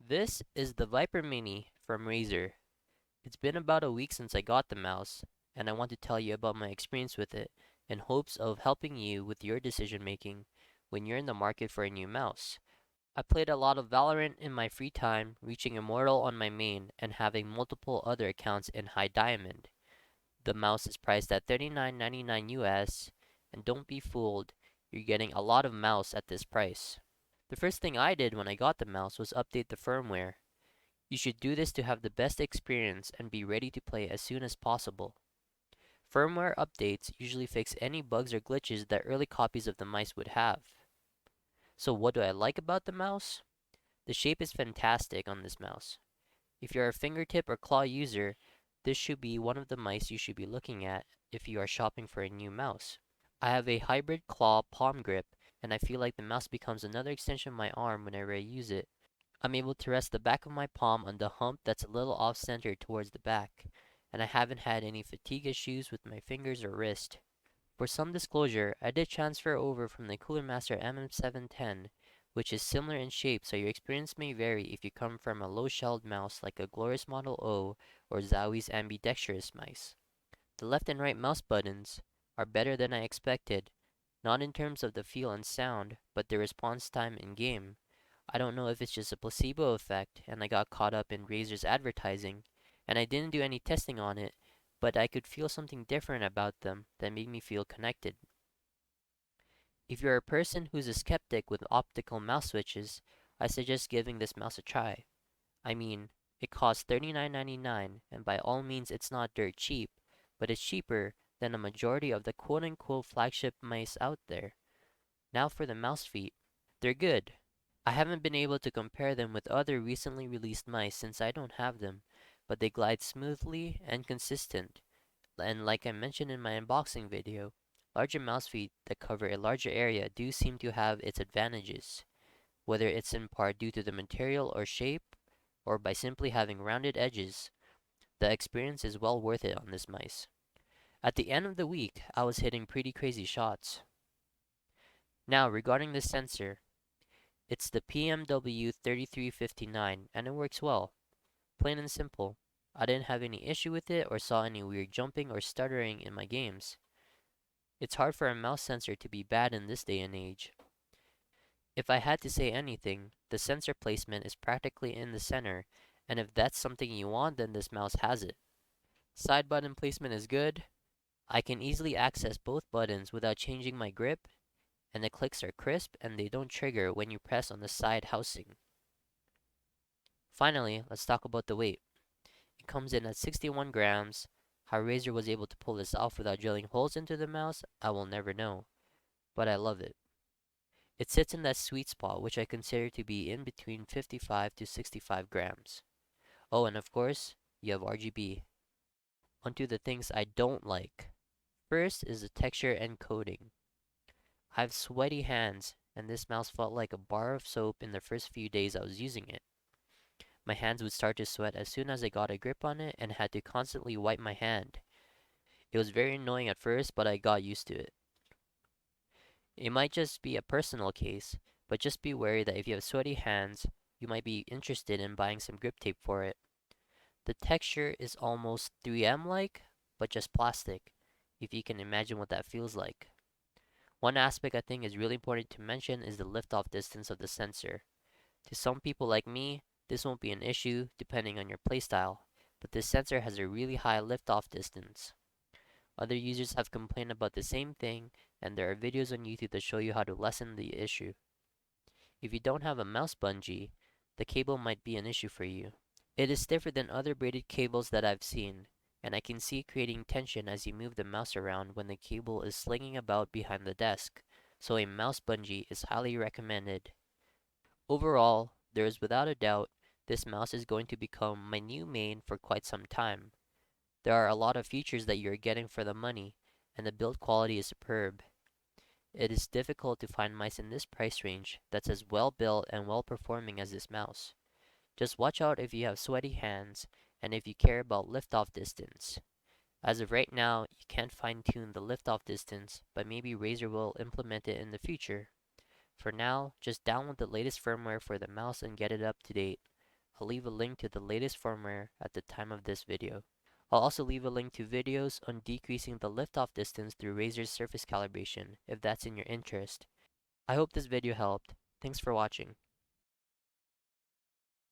This is the Viper Mini from Razer. It's been about a week since I got the mouse, and I want to tell you about my experience with it in hopes of helping you with your decision making when you're in the market for a new mouse. I played a lot of Valorant in my free time, reaching Immortal on my main and having multiple other accounts in High Diamond. The mouse is priced at $39.99 US, and don't be fooled, you're getting a lot of mouse at this price. The first thing I did when I got the mouse was update the firmware. You should do this to have the best experience and be ready to play as soon as possible. Firmware updates usually fix any bugs or glitches that early copies of the mice would have. So what do I like about the mouse? The shape is fantastic on this mouse. If you're a fingertip or claw user, this should be one of the mice you should be looking at if you are shopping for a new mouse. I have a hybrid claw palm grip, and I feel like the mouse becomes another extension of my arm whenever I use it. I'm able to rest the back of my palm on the hump that's a little off-center towards the back, and I haven't had any fatigue issues with my fingers or wrist. For some disclosure, I did transfer over from the Cooler Master MM710, which is similar in shape, so your experience may vary if you come from a low-shelled mouse like a Glorious Model O or Zowie's ambidextrous mice. The left and right mouse buttons are better than I expected, not in terms of the feel and sound, but the response time in game. I don't know if it's just a placebo effect and I got caught up in Razer's advertising, and I didn't do any testing on it, but I could feel something different about them that made me feel connected. If you're a person who's a skeptic with optical mouse switches, I suggest giving this mouse a try. I mean, it costs $39.99, and by all means it's not dirt cheap, but it's cheaper than a majority of the quote-unquote flagship mice out there. Now for the mouse feet. They're good. I haven't been able to compare them with other recently released mice since I don't have them, but they glide smoothly and consistent. And like I mentioned in my unboxing video, larger mouse feet that cover a larger area do seem to have its advantages, whether it's in part due to the material or shape, or by simply having rounded edges. The experience is well worth it on this mice. At the end of the week, I was hitting pretty crazy shots. Now, regarding the sensor, it's the PMW3359 and it works well. Plain and simple. I didn't have any issue with it or saw any weird jumping or stuttering in my games. It's hard for a mouse sensor to be bad in this day and age. If I had to say anything, the sensor placement is practically in the center, and if that's something you want, then this mouse has it. Side button placement is good. I can easily access both buttons without changing my grip, and the clicks are crisp and they don't trigger when you press on the side housing. Finally, let's talk about the weight. It comes in at 61 grams. How Razer was able to pull this off without drilling holes into the mouse, I will never know, but I love it. It sits in that sweet spot which I consider to be in between 55 to 65 grams. Oh, and of course, you have RGB. Onto the things I don't like. First is the texture and coating. I have sweaty hands, and this mouse felt like a bar of soap in the first few days I was using it. My hands would start to sweat as soon as I got a grip on it and had to constantly wipe my hand. It was very annoying at first, but I got used to it. It might just be a personal case, but just be wary that if you have sweaty hands, you might be interested in buying some grip tape for it. The texture is almost 3M-like, but just plastic, if you can imagine what that feels like. One aspect I think is really important to mention is the liftoff distance of the sensor. To some people like me, this won't be an issue depending on your playstyle, but this sensor has a really high liftoff distance. Other users have complained about the same thing, and there are videos on YouTube that show you how to lessen the issue. If you don't have a mouse bungee, the cable might be an issue for you. It is stiffer than other braided cables that I've seen, and I can see it creating tension as you move the mouse around when the cable is slinging about behind the desk, so a mouse bungee is highly recommended. Overall, there is without a doubt this mouse is going to become my new main for quite some time. There are a lot of features that you're getting for the money, and the build quality is superb. It is difficult to find mice in this price range that's as well built and well performing as this mouse. Just watch out if you have sweaty hands and if you care about liftoff distance. As of right now, you can't fine tune the liftoff distance, but maybe Razer will implement it in the future. For now, just download the latest firmware for the mouse and get it up to date. I'll leave a link to the latest firmware at the time of this video. I'll also leave a link to videos on decreasing the liftoff distance through Razer's surface calibration if that's in your interest. I hope this video helped. Thanks for watching.